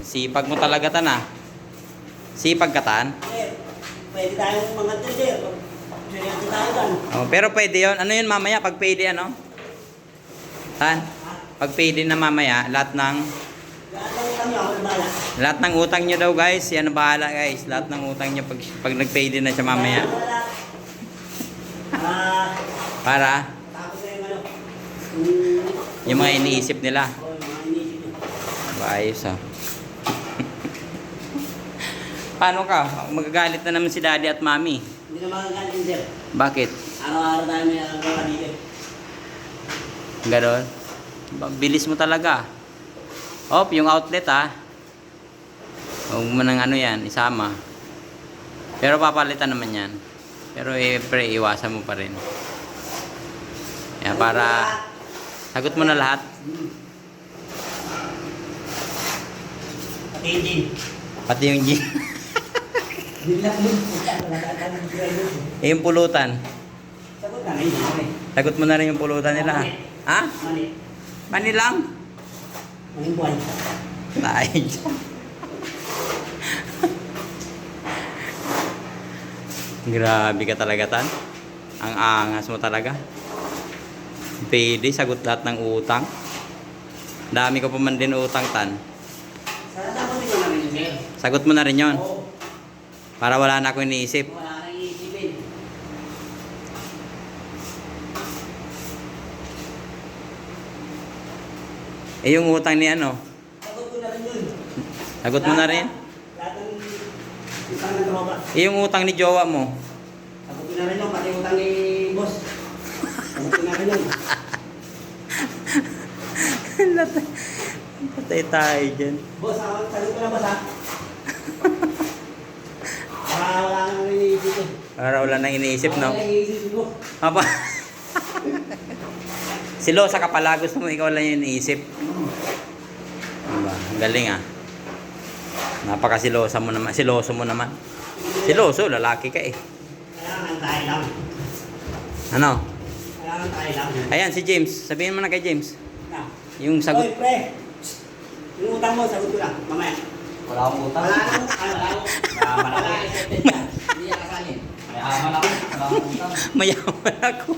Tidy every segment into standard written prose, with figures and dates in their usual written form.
Sipag mo talaga tan ah. Sipag ka tan. Sir, pwede tayong mga to, sir. Seryoso tayo kan. Oh, pero pwede yun. Ano yun mamaya pag pwede ano? Tan? Pag pwede na mamaya, lahat ng lahat ng utang nyo daw guys. Yan ang bahala guys. Lahat ng utang nyo pag nag-payday na siya mamaya. Para Tapos na yung ano. yung mga iniisip nila. Oh, yung mga iniisip nyo. Ayos ah. Paano ka? Magagalit na naman si daddy at mommy. Hindi na makakalit, sir. Bakit? Araw-araw tayo may araw dito. Ganon? Bilis mo talaga. Op, yung outlet ah. Huwag mo nang ano yan, isama. Pero papalitan naman yan. Pero pre, iwasan mo pa rin. Yan, para sagot mo na lahat. Pati yung gin. Pati yung gin. Yung pulutan. Sagot na rin. Sagot mo na rin yung pulutan nila. Ha? Mani. Mani lang? Maning buwan. Tayo. Grabe ka talaga tan. Ang angas mo talaga. Pwede, sagot lahat ng utang. Dami ko pa man din utang tan. Sana sagot nyo na rin, sir. Sagot mo na rin yon. Oo. Para wala na ako iniisip. Wala nang iisipin. Eh yung utang ni ano? Sagot ko na rin yun. Sagot mo na rin? Lahat ng utang ng tropa. Eh yung utang ni jowa mo? Sagot ko na rin yun. Pati utang ni boss. Sagot ko na rin yun. Patay tayo dyan. Boss, sagot ko na boss ha. Wala nang iniisip eh. Para wala nang iniisip, no? Wala nang iniisip ko. Apa? Silosa ka pala, gusto mo ikaw lang yung iniisip. Diba? Ang galing ah. Napakasilosa mo naman. Siloso mo naman. Siloso, lalaki ka eh. Kailangan tayo lang. Ano? Kailangan tayo lang. Ayan, si James. Sabihin mo na kay James. Na. Yung sagot. Oy, pre. Yung utang mo, sagot ko lang. Mamaya. Wala akong utang. Wala akong. Wala akong. Mayaman ako. Accepted ka. Hindi ka kasalin. Mayaman ako. Wala akong utang. Mayaman ako.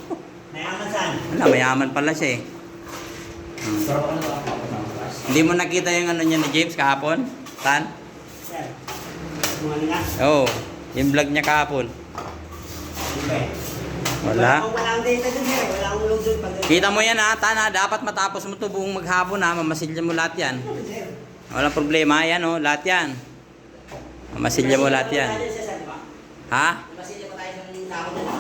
Nayaman saan? Wala, mayaman pala siya eh. Pero ano ba ako ng class? Hindi mo nakita yung ano niya ni James kahapon? Tan? Sir. Mga nga. Oo. Yung vlog niya kahapon. Okay. Wala. Wala akong data dun, sir. Wala akong load dun. Kita mo yan ha, Tan ha. Dapat matapos mo ito buong maghapon ha. Mamasilya mo lahat yan. Sir. Walang problema. Yan o, lahat yan. Mamasilya mo lahat yan. Ha? Masilya pa tayo sa tao na.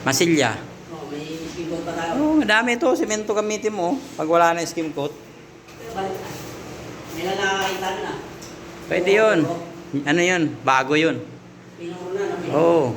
Masilya. Oh, may speedboat pa tayo. Oo, madami ito. Semento gamitin mo. Pag wala na skim coat. May nakakita na. Pwede yun. Ano yun? Bago yun. Pinuro na. Oo.